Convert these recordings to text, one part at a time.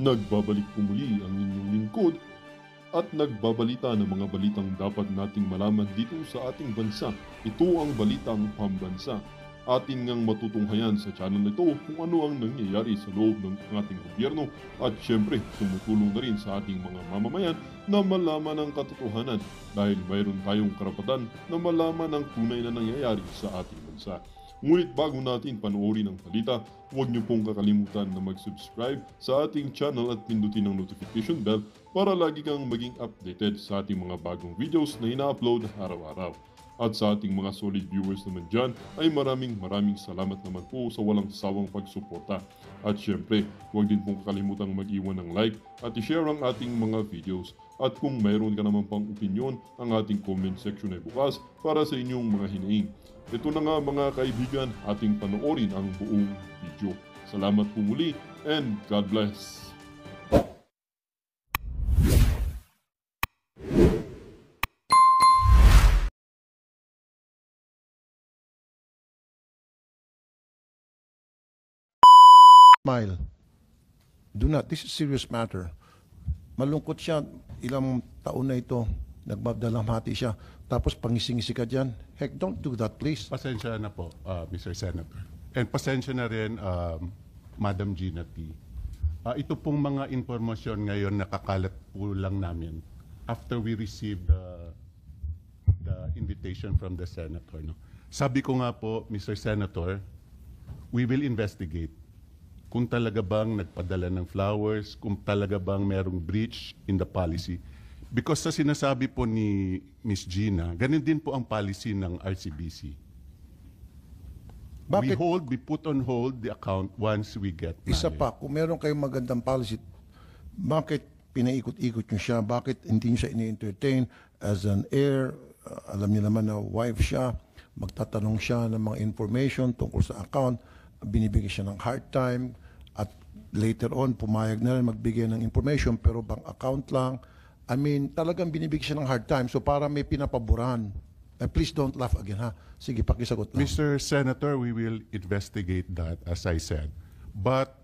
Nagbabalik po muli ang inyong lingkod at nagbabalita ng mga balitang dapat nating malaman dito sa ating bansa. Ito ang Balitang Pambansa. Atin ngang matutunghayan sa channel na ito kung ano ang nangyayari sa loob ng ating gobyerno at syempre tumutulong na rin sa ating mga mamamayan na malaman ang katotohanan dahil mayroon tayong karapatan na malaman ang tunay na nangyayari sa ating bansa. Ngunit bago natin panoorin ang balita, huwag niyo pong kakalimutan na mag-subscribe sa ating channel at pindutin ang notification bell para lagi kang maging updated sa ating mga bagong videos na ina-upload araw-araw. At sa ating mga solid viewers naman dyan ay maraming salamat naman po sa walang sawang pagsuporta. At syempre, huwag din pong kakalimutan mag-iwan ng like at i-share ang ating mga videos. At kung mayroon ka naman pang opinion, ang ating comment section ay bukas para sa inyong mga hinaing. Ito na nga mga kaibigan, ating panoorin ang buong video. Salamat po muli and God bless! Smile. Do not. This is serious matter. Malungkot siya. Ilang taon na ito. Nagmadalamhati siya. Tapos pangising-isi ka dyan. Heck, don't do that, please. Pasensya na po, Mr. Senator. And pasensya na rin, Madam Gina T. Ito pong mga informasyon ngayon nakakalat po lang namin after we received the invitation from the Senator. No? Sabi ko nga po, Mr. Senator, we will investigate kung talaga bang nagpadala ng flowers, kung talaga bang merong breach in the policy. Because sa sinasabi po ni Ms. Gina, ganun din po ang policy ng RCBC. Bakit? We put on hold the account once we get money. Isa pa, kung meron kayong magandang policy, bakit pinaikot-ikot nyo siya? Bakit hindi nyo siya ini-entertain as an heir? Alam niyo naman na wife siya, magtatanong siya ng mga information tungkol sa account, binibigyan siya ng hard time, at later on, pumayag na rin magbigay ng information, pero bank account lang. I mean, talagang binibigyan siya ng hard time. So para may pinapaboran. Please don't laugh again, ha? Sige, pakisagot lang. Mr. Senator, we will investigate that, as I said. But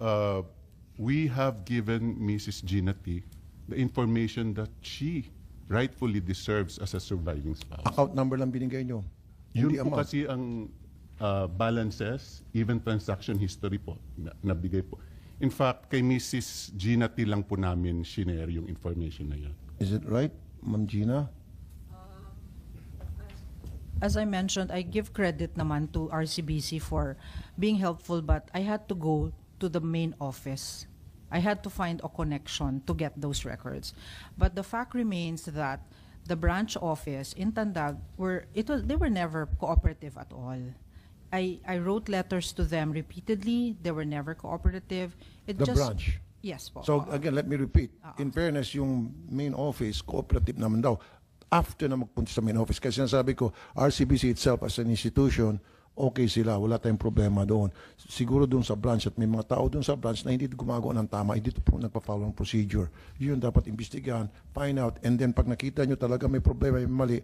we have given Mrs. Gina T. the information that she rightfully deserves as a surviving spouse. Account number lang binigay nyo. Yun Hindi po amount. kasi ang balances, even transaction history po, nabigay po. In fact, kay Mrs. Gina T. lang po namin shinare yung information na yan. Is it right, Ma'am Gina? As I mentioned, I give credit naman to RCBC for being helpful, but I had to go to the main office. I had to find a connection to get those records. But the fact remains that the branch office in Tandag they were never cooperative at all. I wrote letters to them repeatedly. They were never cooperative. The branch? Yes po. So again, let me repeat. In fairness, yung main office, cooperative naman daw. After na magpunta sa main office, kasi sinasabi ko, RCBC itself as an institution, okay sila, wala tayong problema doon. Siguro doon sa branch at may mga tao doon sa branch na hindi gumagawa ng tama, hindi po nagpa-follow ng procedure. Yun dapat imbestigahan, find out, and then pag nakita nyo talaga may problema, may mali,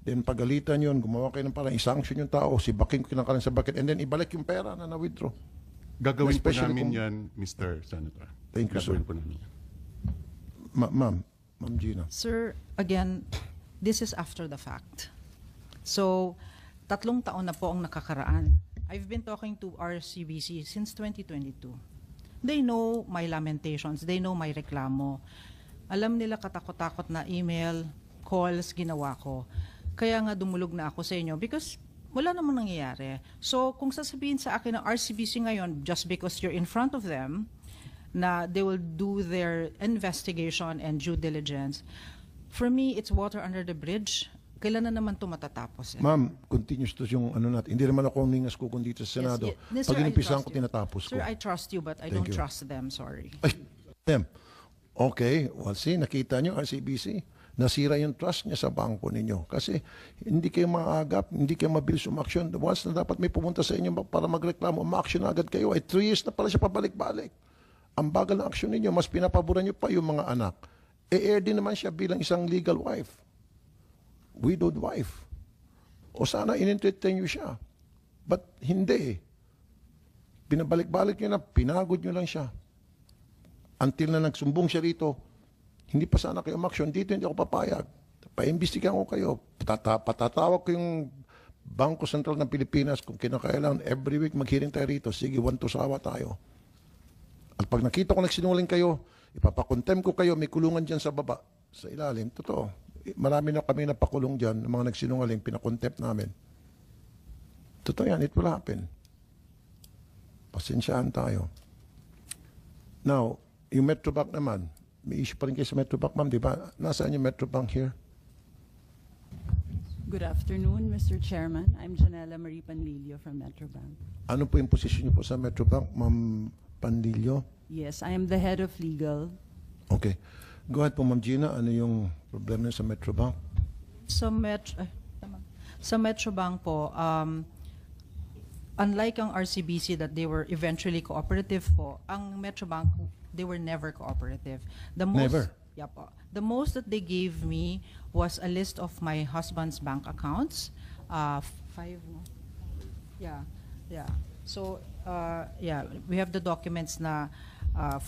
then pagalitan yun, gumawa kayo ng parang isanction yung tao, si baking kinakalan sa bucket, and then ibalik yung pera na na-withdraw. Gagawin po Especially namin kung- yan, Mr. Senator. Thank you, sir. Gagawin po namin yan. Ma'am Gina. Sir, again, this is after the fact. So, 3 taon na po ang nakakaraan. I've been talking to RCBC since 2022. They know my lamentations. They know my reklamo. Alam nila katakot-takot na email, calls, ginawa ko. Kaya nga dumulog na ako sa inyo because wala namang nangyayari. So, kung sasabihin sa akin ng RCBC ngayon, just because you're in front of them, na they will do their investigation and due diligence, for me, it's water under the bridge. Kailan na naman ito matatapos? Ma'am, continuous to yung ano natin. Hindi naman ako ningas ko kundi sa Senado. Yes, Pag sir, I inumpisahan trust ko, you. tinatapos ko. Sir, I trust you, but I Thank don't you. trust them. Sorry. Ay, them. Okay, well see, nakita nyo RCBC. Nasira yung trust niya sa bangko ninyo. Kasi hindi kayo maagap, hindi kayo mabilis umaksyon. Once na dapat may pumunta sa inyo para magreklamo, ma-action agad kayo. Ay 3 years na pala siya pabalik-balik. Ang bagal ng aksyon ninyo, mas pinapaboran nyo pa yung mga anak. E-air din naman siya bilang isang legal wife. Widowed wife. O sana in-entertain nyo siya. But hindi. Binabalik-balik nyo na, pinagod nyo lang siya. Until na nagsumbong siya rito, hindi pa sana kayo umaksyon. Dito hindi ako papayag. Paimbestigahan ko kayo. Patatawag ko yung Bangko Sentral ng Pilipinas kung kinakailangan every week mag-hearing tayo rito. Sige, 1 to sawa tayo. At pag nakita ko nagsinungaling kayo, ipapakontem ko kayo, may kulungan dyan sa baba, sa ilalim. Totoo. Marami na kami napakulong dyan, ng mga nagsinungaling, pinakontempt namin. Totoo yan, it will happen. Pasensyaan tayo. Now, yung Metrobank naman, may issue pa rin kayo sa Metrobank, ma'am, di ba? Nasaan yung Metrobank here? Good afternoon, Mr. Chairman. I'm Janela Marie Panlilio from Metrobank. Ano po yung posisyon niyo po sa Metrobank, ma'am Pandilio? Yes, I am the head of legal. Okay. Go ahead po, Ma'am Gina. Ano yung problema niyo sa Metrobank? Sa Metrobank po, unlike ang RCBC that they were eventually cooperative po, ang Metrobank, they were never cooperative. Never? Yeah po. The most that they gave me was a list of my husband's bank accounts. 5, no? Yeah. So, we have the documents na 5.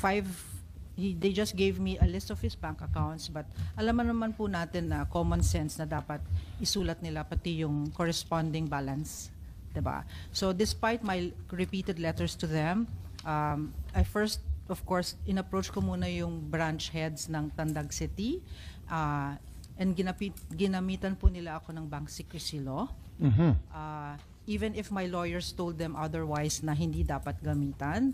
They just gave me a list of his bank accounts, but alam naman po natin na common sense na dapat isulat nila pati yung corresponding balance, diba? So despite my repeated letters to them, I first, of course, in-approach ko muna yung branch heads ng Tandag City, and ginamitan po nila ako ng bank secrecy law. Even if my lawyers told them otherwise na hindi dapat gamitan,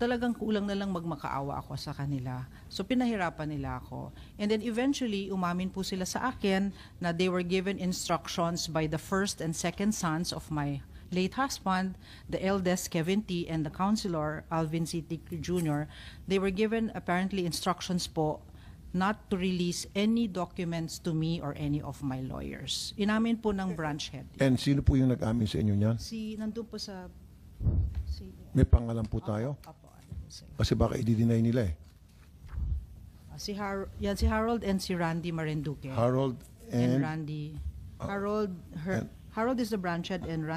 talagang kulang na lang magmakaawa ako sa kanila. So pinahirapan nila ako. And then eventually, umamin po sila sa akin na they were given instructions by the first and second sons of my late husband, the eldest Kevin T. and the counselor Alvin C. T. Jr. They were given apparently instructions po not to release any documents to me or any of my lawyers. Inamin po ng branch head. And sino po yung nag-amin sa inyo niyan? Nandun po sa... May pangalan po tayo? Apo. Kasi baka i-deny nila eh. Si Harold and si Randy Marinduque. Harold and and Randy. Harold is the branch head and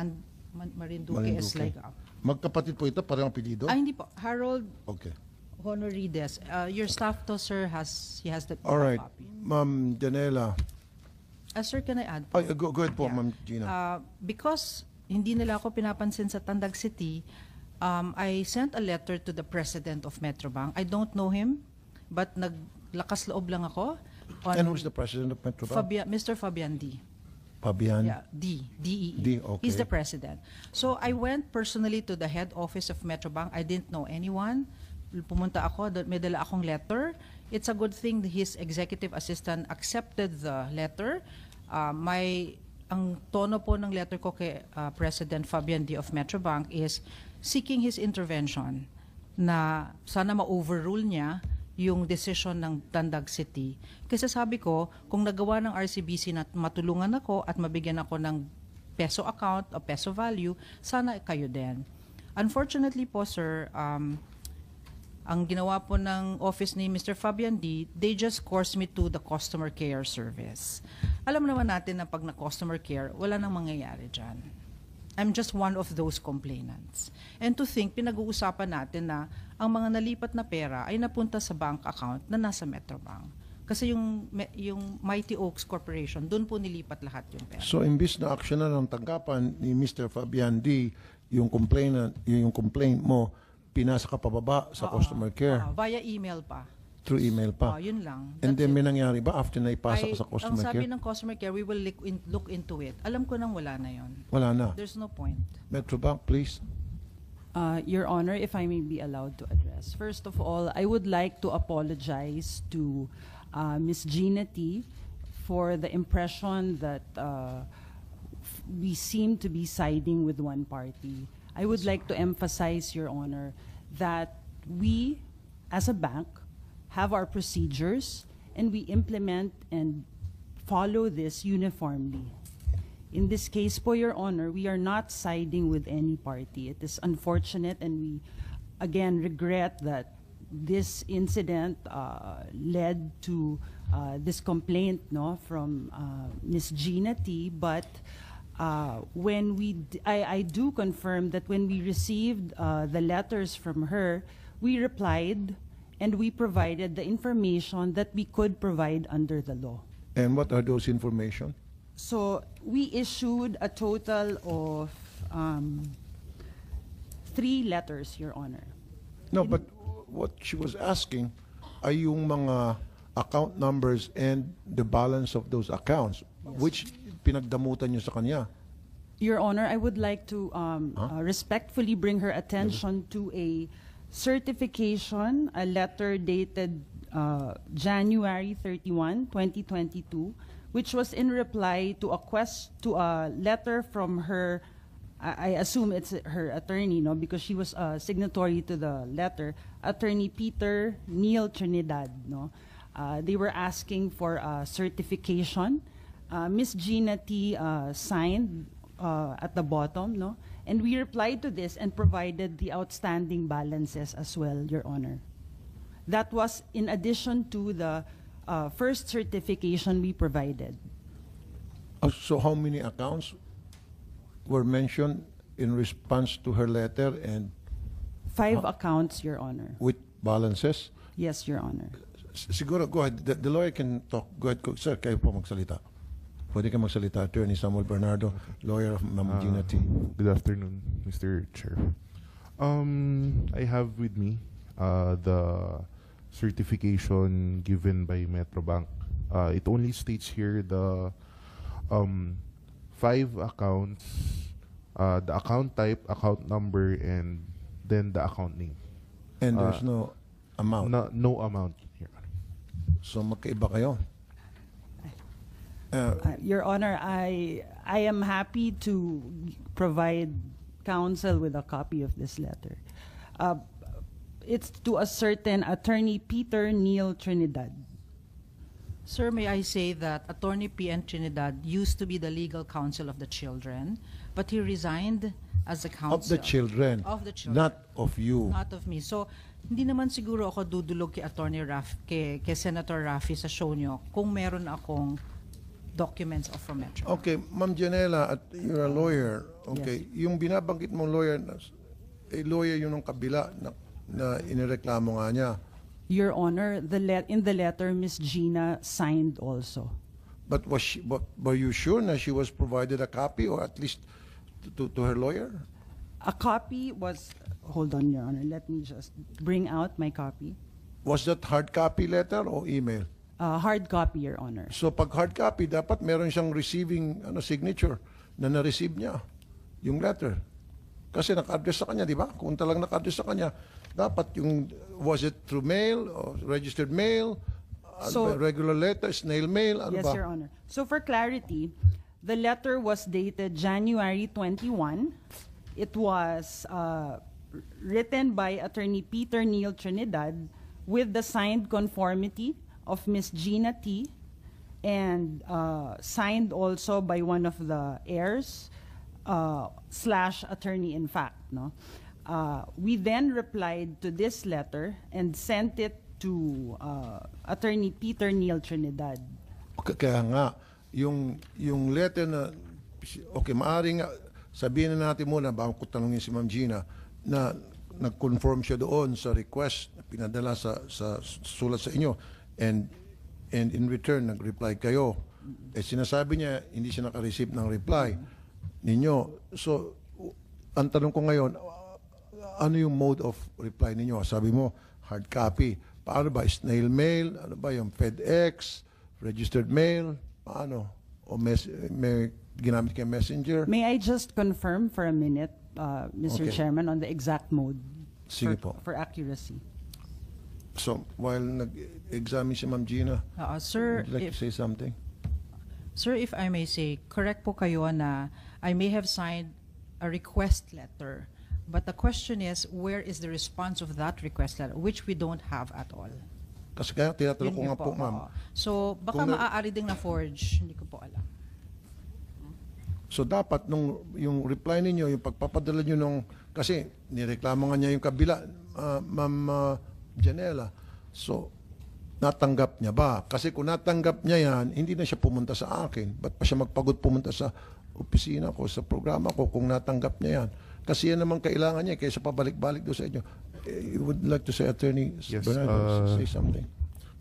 Marinduque is like... Magkapatid po ito, parang apelido? hindi po. Harold Okay. Honorides. Your staff to, sir, he has the All right. copy. Ma'am Janela. Sir, can I add? Ay, go ahead po, Yeah. Ma'am Gina. Because hindi nila ako pinapansin sa Tandag City, I sent a letter to the president of Metrobank. I don't know him, but naglakas loob lang ako. And who's the president of Metrobank? Mr. Fabian D. Fabian? Yeah, D-E-E. D, okay. He's the president. So I went personally to the head office of Metrobank. I didn't know anyone. Pumunta ako, may dala akong letter. It's a good thing that his executive assistant accepted the letter. Ang tono po ng letter ko kay President Fabian D. of Metrobank is seeking his intervention na sana ma-overrule niya yung decision ng Tandag City. Kasi sabi ko, kung nagawa ng RCBC na matulungan ako at mabigyan ako ng peso account o peso value, sana kayo din. Unfortunately po, sir, ang ginawa po ng office ni Mr. Fabian D., they just course me to the customer care service. Alam naman natin na pag na-customer care, wala nang mangyayari dyan. I'm just one of those complainants. And to think, pinag-uusapan natin na ang mga nalipat na pera ay napunta sa bank account na nasa Metrobank. Kasi yung Mighty Oaks Corporation, doon po nilipat lahat yung pera. So, imbis na action na ng tanggapan ni Mr. Fabian D., yung complaint mo, pinasa ka pababa sa customer care. Via email pa. Through email pa. Yun lang. And then may nangyari ba after na ipasa ka sa customer ang sabi care? ng customer care, we will look into it. Alam ko nang wala na yon. Wala na. There's no point. Metrobank, please. Your Honor, if I may be allowed to address. First of all, I would like to apologize to Ms. Gina T. for the impression that we seem to be siding with one party. I would like to emphasize, Your Honor, that we, as a bank, have our procedures and we implement and follow this uniformly. In this case, po, Your Honor, we are not siding with any party. It is unfortunate and we, again, regret that this incident led to this complaint from Ms. Gina T. But when I do confirm that when we received the letters from her, we replied and we provided the information that we could provide under the law. And what are those information? So we issued a total of 3 letters, Your Honor. No, but what she was asking ay yung mga account numbers and the balance of those accounts, which pinagdamutan nyo sa kanya. Your Honor, I would like to respectfully bring her attention to a certification, a letter dated January 31, 2022, which was in reply to a letter from her, I assume it's her attorney, no, because she was a signatory to the letter, Attorney Peter Neil Trinidad, no. They were asking for a certification. Ms. Gina T. Signed at the bottom, no? And we replied to this and provided the outstanding balances as well, Your Honor. That was in addition to the first certification we provided. So how many accounts were mentioned in response to her letter and 5 accounts, Your Honor. with balances? Yes, Your Honor. Siguro, go ahead. The lawyer can talk. Go ahead. Sir, kayo po magsalita. Pwede ka magsalita. Attorney Samuel Bernardo, lawyer of Ma'am Gina T. Good afternoon, Mr. Chair. I have with me the certification given by Metrobank. It only states here the 5 accounts, the account type, account number, and then the account name. And there's no amount. No amount here. So magkaiba kayo. Your Honor, I am happy to provide counsel with a copy of this letter. It's to a certain Attorney Peter Neil Trinidad. Sir, may I say that Attorney P.N. Trinidad used to be the legal counsel of the children, but he resigned as the counsel. Of the children. Of the children. Not of you. Not of me. So, hindi naman siguro ako dudulog kay Attorney kay Senator Raffy sa show nyo kung meron akong documents of from Metro. Okay, Ma'am Janela, you're a lawyer. Okay, yung binabanggit mong lawyer, lawyer yun ng kabila na inireklamo nga niya. Your Honor, in the letter, Ms. Gina signed also. But were you sure na she was provided a copy or at least to her lawyer? A copy was, hold on, Your Honor, let me just bring out my copy. Was that hard copy letter or email? Hard copy, Your Honor. So pag hard copy, dapat meron siyang receiving signature na na-receive niya yung letter. Kasi naka-address sa kanya, di ba? Kung talagang naka-address sa kanya, dapat yung, was it through mail or registered mail, regular letter, snail mail, ano yes, ba? Your Honor. So for clarity, the letter was dated January 21. It was written by Attorney Peter Neil Trinidad with the signed conformity of Ms. Gina T. and signed also by one of the heirs / attorney in fact. No? We then replied to this letter and sent it to Attorney Peter Neil Trinidad. Kaya nga, yung letter na, okay, maaaring sabihin na natin muna, bago ko tanongin si Ma'am Gina, na nag-conform siya doon sa request na pinadala sa sulat sa inyo, and in return, nag-reply kayo. Eh, sinasabi niya, hindi siya naka-receive ng reply ninyo. So, ang tanong ko ngayon, ano yung mode of reply ninyo? Sabi mo, hard copy. Paano ba? Snail mail? Ano ba yung FedEx? Registered mail? Paano? O may ginamit kayo messenger? May I just confirm for a minute, Mr. Okay. Chairman, on the exact mode Sige po. for accuracy? So, while nag-examine si Ma'am Gina, Sir, would you like to say something? Sir, if I may say, correct po kayo na I may have signed a request letter, but the question is, where is the response of that request letter, which we don't have at all. Kasi kaya tinatanong ko Yun nga po, po, ma'am. So, baka Kung maaari ding na-forge, hindi ko po alam. So dapat yung reply ninyo, yung pagpapadala nyo nung, kasi nireklamo nga niya yung kabila, Ma'am Janela. So, natanggap niya ba? Kasi kung natanggap niya yan, hindi na siya pumunta sa akin. Ba't pa siya magpagod pumunta sa opisina ko, sa programa ko, kung natanggap niya yan? Kasi yan naman kailangan niya, kaysa pabalik-balik doon sa inyo. You would like to say, Attorney Yes, Bernardo, say something?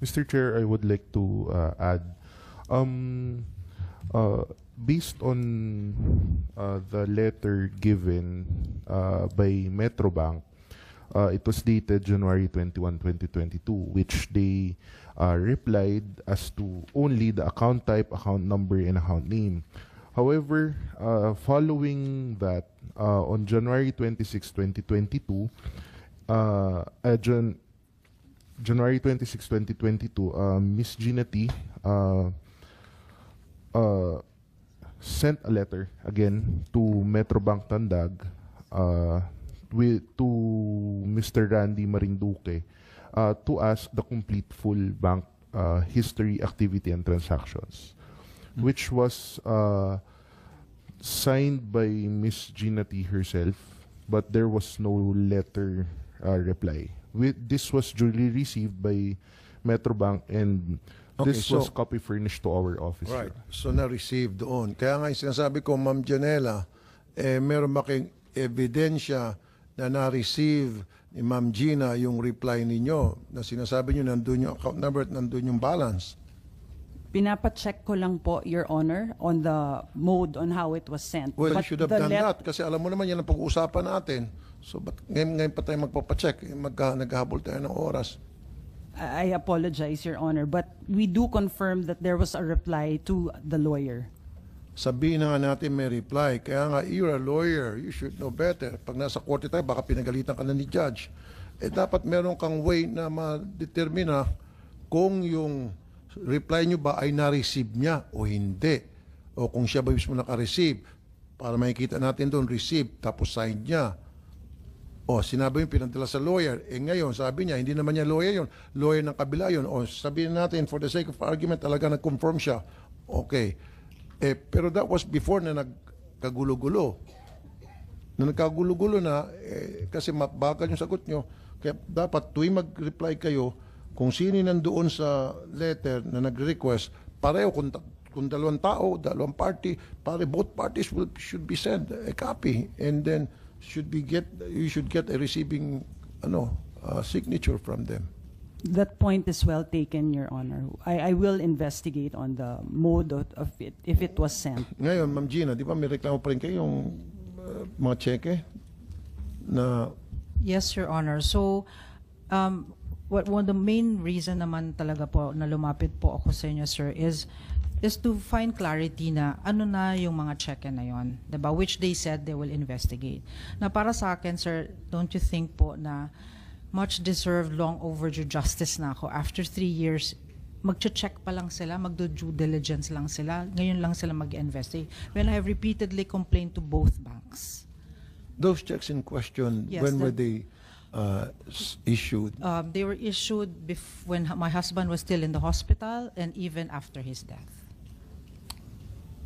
Mr. Chair, I would like to add, based on the letter given by Metrobank, it was dated January 21, 2022, which they replied as to only the account type, account number, and account name. However, following that, on January 26, 2022, January 26, 2022, Ms. Gina T sent a letter again to Metrobank Tandag to Mr. Randy Marinduque to ask the complete full bank history, activity, and transactions, which was signed by Ms. Gina T herself, but there was no letter reply. This was duly received by Metrobank, and Okay, this so- was copy furnished to our office. Right. So na-receive doon. Kaya nga yung sinasabi ko, Ma'am Janela, meron ba kayong ebidensya na na-receive ni Ma'am Gina yung reply ninyo na sinasabi nyo nandun yung account number at nandun yung balance? Pinapacheck ko lang po, Your Honor, on the mode on how it was sent. Well, you But should have the done let- that kasi alam mo naman yan ang pag-uusapan natin. So, ba't ngayon pa tayo magpapacheck? Naghahabol tayo ng oras. I apologize, Your Honor, but we do confirm that there was a reply to the lawyer. Sabihin na nga natin may reply. Kaya nga, you're a lawyer. You should know better. Pag nasa korte tayo, baka pinagalitan ka na ni judge. Dapat meron kang way na ma-determina kung yung reply nyo ba ay na-receive niya o hindi. O kung siya ba mismo naka-receive. Para makikita natin doon, receive, tapos sign niya. O, sinabi yung pinadala sa lawyer. Ngayon, sabi niya, hindi naman niya lawyer yun. Lawyer ng kabila yun. O, sabihin natin, for the sake of argument, talaga nag-confirm siya. Okay. Pero that was before na nagkagulo-gulo. Na nagkagulo-gulo na, kasi bagal yung sagot nyo. Kaya dapat tuwing mag-reply kayo, kung sino nandoon sa letter na nag-request, pareho kung dalawang tao, dalawang party, both parties should be sent a copy. And then, you should get a receiving signature from them. That point is well taken, Your Honor. I will investigate on the mode of it, if it was sent. Ngayon, Ma'am Gina, di ba may reklamo pa rin kayo yung mga cheque na Yes, Your Honor. So, one the main reason naman talaga po na lumapit po ako sa inyo, sir, is to find clarity na ano na yung mga cheque na yon, diba? Which they said they will investigate. Na para sa akin, sir, don't you think po na much deserved, long overdue justice na ako? After 3 years, magche-check pa lang sila, magdo-due diligence lang sila, ngayon lang sila mag-investigate. When I have repeatedly complained to both banks. those checks in question, Yes, when were that- they issued? They were issued when my husband was still in the hospital and even after his death.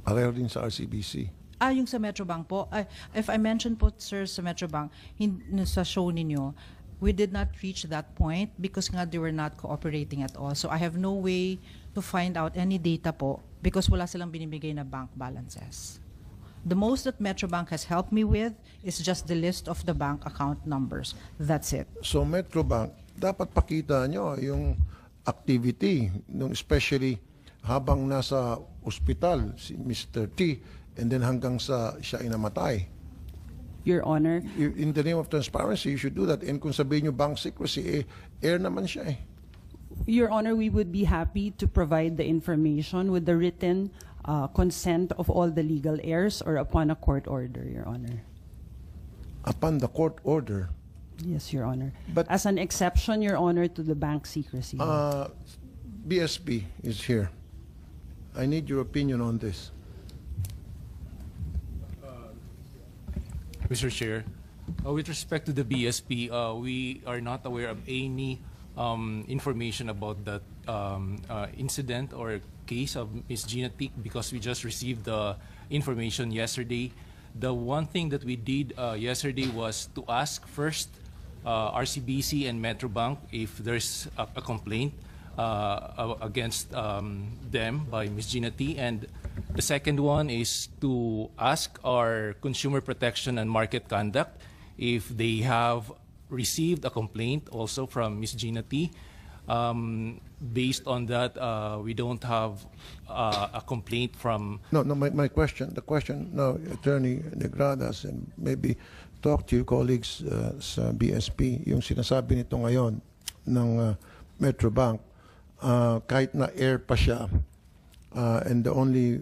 Pareho din sa RCBC. Yung sa Metrobank po, if I mentioned po, sir, sa Metrobank, sa show ninyo, we did not reach that point because nga they were not cooperating at all. So I have no way to find out any data po because wala silang binibigay na bank balances. The most that Metrobank has helped me with is just the list of the bank account numbers. That's it. So Metrobank, dapat pakita nyo yung activity, especially habang nasa ospital si Mr. T and then hanggang sa siya inamatay. Your Honor, In the name of transparency, you should do that. And kung sabihin nyo bank secrecy, air naman siya eh. Your Honor, we would be happy to provide the information with the written consent of all the legal heirs or upon a court order, Your Honor. Upon the court order, Yes, Your Honor. But- As an exception, Your Honor, to the bank secrecy. BSP is here. I need your opinion on this. Mr. Chair, with respect to the BSP, we are not aware of any information about that incident or case of Ms. Gina Tick because we just received the information yesterday. The one thing that we did yesterday was to ask first RCBC and Metrobank if there's a complaint against them by Ms. Gina T. And the second one is to ask our Consumer Protection and Market Conduct if they have received a complaint also from Ms. Gina T. Based on that, we don't have a complaint from. No, my question, the question now, Attorney Negradas, and maybe talk to your colleagues sa BSP, yung sinasabi nito ngayon ng Metrobank, kahit na air pa siya, and the only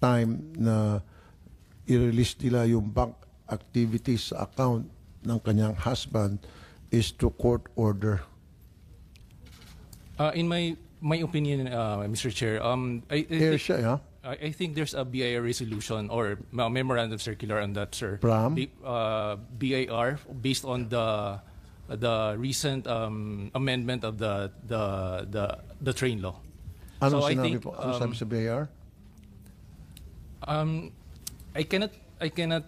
time na i-release nila yung bank activities sa account ng kanyang husband is to court order. In my opinion, Mr. Chair, Air siya, ha? I think there's a BIR resolution or memorandum circular on that, sir. From? BIR based on the recent amendment of the train law. Ano So I sinabi think, po? Ano sabi sa BIR? I cannot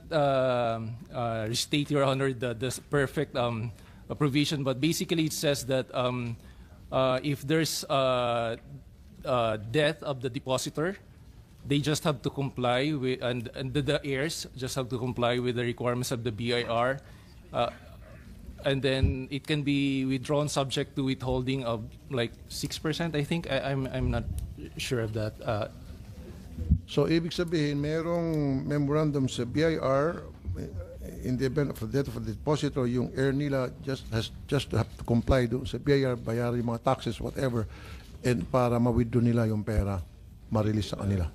restate, Your Honor, the perfect provision, but basically it says that if there's death of the depositor, they just have to comply with, and the heirs just have to comply with the requirements of the BIR, and then it can be withdrawn subject to withholding of like 6%. I think I'm not sure of that. So, ibig sabihin, merong memorandum sa BIR, in the event of the death of the depositor, yung heir nila has just to have to comply do sa BIR, bayaran yung mga taxes, whatever, and para ma-withdraw nila yung pera, ma-release sa kanila.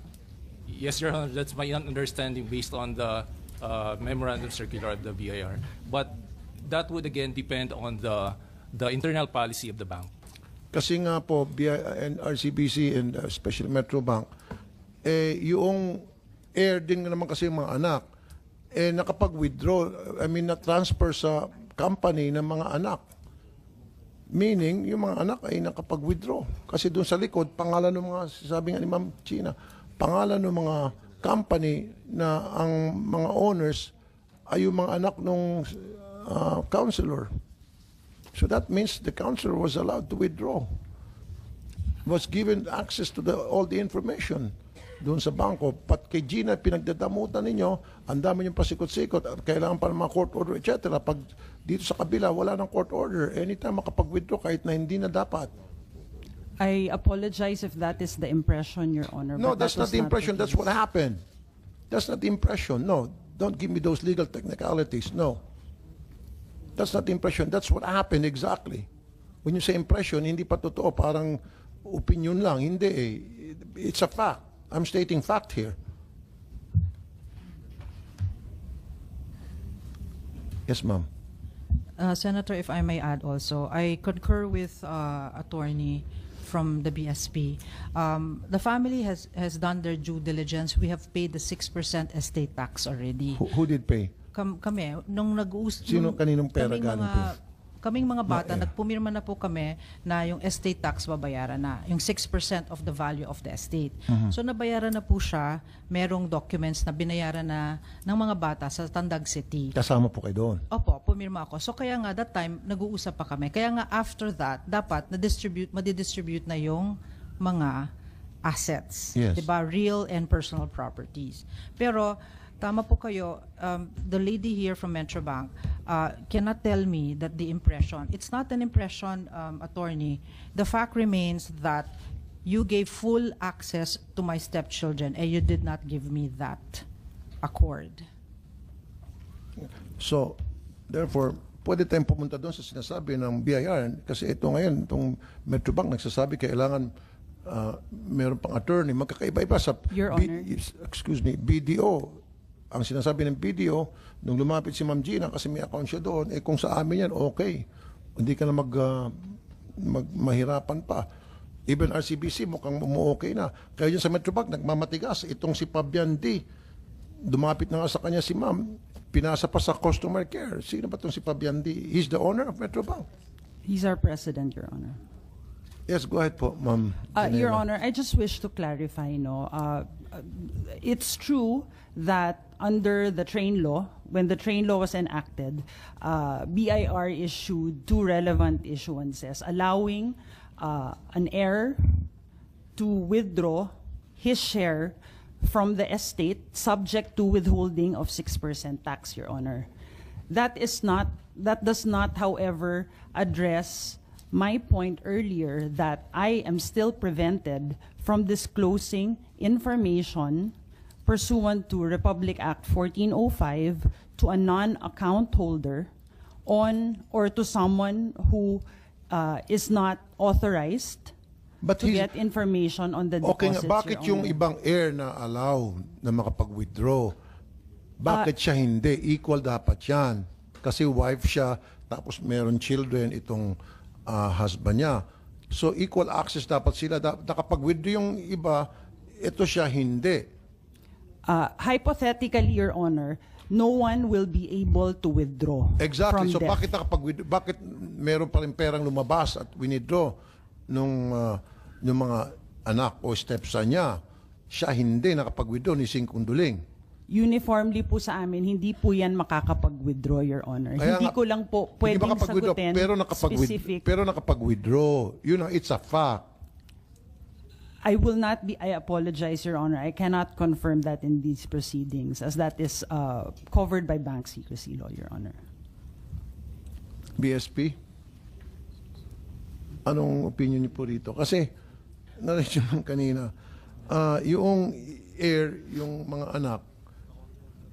Yes, Your Honor, that's my understanding based on the memorandum circular of the BIR. But that would again depend on the internal policy of the bank. Kasi nga po, BIR and RCBC and especially Metro Bank, yung heir din naman kasi yung mga anak, nakapag-withdraw, na-transfer sa company ng mga anak. Meaning, yung mga anak ay nakapag-withdraw. Kasi doon sa likod, pangalan ng mga, sabi nga ni Ma'am China, pangalan ng mga company na ang mga owners ay yung mga anak ng counselor. So that means the counselor was allowed to withdraw. Was given access to all the information doon sa bangko. Pat kay Gina, pinagdadamutan ninyo, ang dami yung pasikot-sikot, kailangan pa ng mga court order, etc. Pag dito sa kabila, wala ng court order, anytime makapag-withdraw kahit na hindi na dapat. I apologize if that is the impression, Your Honor. No, but that's that not was the impression. the That's case. what happened. That's not the impression. No, don't give me those legal technicalities. No. That's not the impression. That's what happened exactly. When you say impression, hindi pa totoo. Parang opinion lang. Hindi eh. It's a fact. I'm stating fact here. Yes, ma'am. Senator, if I may add also, I concur with attorney from the BSP. The family has done their due diligence. We have paid the 6% estate tax already. Who did pay? Kami, nung nag-uus... Sino, kaninong pera galing po? Kaming mga bata, nagpumirma na po kami na yung estate tax babayaran na, yung 6% of the value of the estate. So nabayaran na po siya, merong documents na binayaran na ng mga bata sa Tandag City. Kasama po kayo doon? Opo, pumirma ako. So kaya nga that time, nag-uusap pa kami. Kaya nga after that, dapat madidistribute na yung mga assets. Yes. Diba? Real and personal properties. Pero tama po kayo, the lady here from Metrobank cannot tell me that the impression, it's not an impression, attorney. The fact remains that you gave full access to my stepchildren and you did not give me that accord. So, therefore, pwede tayong pumunta doon sa sinasabi ng BIR kasi ito ngayon, itong Metrobank nagsasabi kailangan meron pang attorney, magkakaiba-iba sa Your Honor. BDO. Ang sinasabi ng BDO, nung lumapit si Ma'am Gina kasi may account siya doon, kung sa amin yan, okay. Hindi ka na mahirapan pa. Even RCBC, mukhang okay na. Kaya dyan sa Metrobank, nagmamatigas. Itong si Fabian D, dumapit na nga sa kanya si Ma'am, pinasa pa sa customer care. Sino ba itong si Fabian D? He's the owner of Metrobank. He's our president, Your Honor. Yes, go ahead po, Ma'am. Your Janela. Honor, I just wish to clarify, it's true that under the train law, when the train law was enacted, BIR issued two relevant issuances allowing an heir to withdraw his share from the estate subject to withholding of 6% tax, Your Honor. That does not, however, address my point earlier that I am still prevented from disclosing information pursuant to Republic Act 1405 to a non-account holder on or to someone who is not authorized But to get information on the Okay deposits, nga, bakit Your yung Honor. ibang heir na allow na makapag-withdraw? Bakit siya hindi? Equal dapat yan. Kasi wife siya, tapos meron children itong husband niya. So equal access dapat sila. Nakapag-withdraw yung iba, ito siya hindi. Hypothetically, Your Honor, no one will be able to withdraw Exactly. from So death. bakit meron pa rin perang lumabas at withdraw nung mga anak o stepson niya? Siya hindi nakapag-withdraw ni Sing Kunduling. Uniformly po sa amin, hindi po yan makakapag-withdraw, Your Honor. Kaya Hindi nga, ko lang po Hindi pwedeng makapag-withdraw, sagutin specific. pero nakapag-withdraw. Yun ang, it's a fact. I apologize, Your Honor. I cannot confirm that in these proceedings as that is covered by bank secrecy law, Your Honor. BSP? Anong opinion niyo po rito? Kasi, narinig nyo kanina, yung heir, yung mga anak,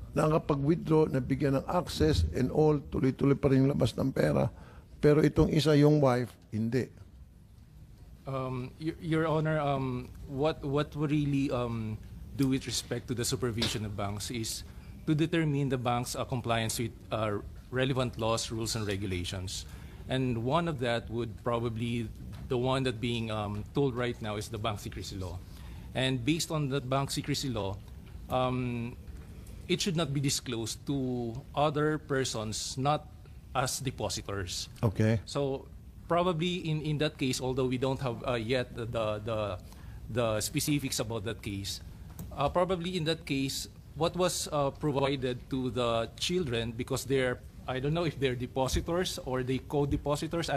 nakapag-withdraw, nabigyan ng access and all, tuloy-tuloy pa rin yung labas ng pera. Pero itong isa, yung wife, hindi. Your Honor, what we really do with respect to the supervision of banks is to determine the bank's compliance with relevant laws, rules, and regulations. And one of that would probably, the one that being told right now is the bank secrecy law. And based on the bank secrecy law, it should not be disclosed to other persons, not as depositors. Okay. So probably in that case, although we don't have yet the specifics about that case, probably in that case, what was provided to the children, because they're, I don't know if they're depositors or they co-depositors.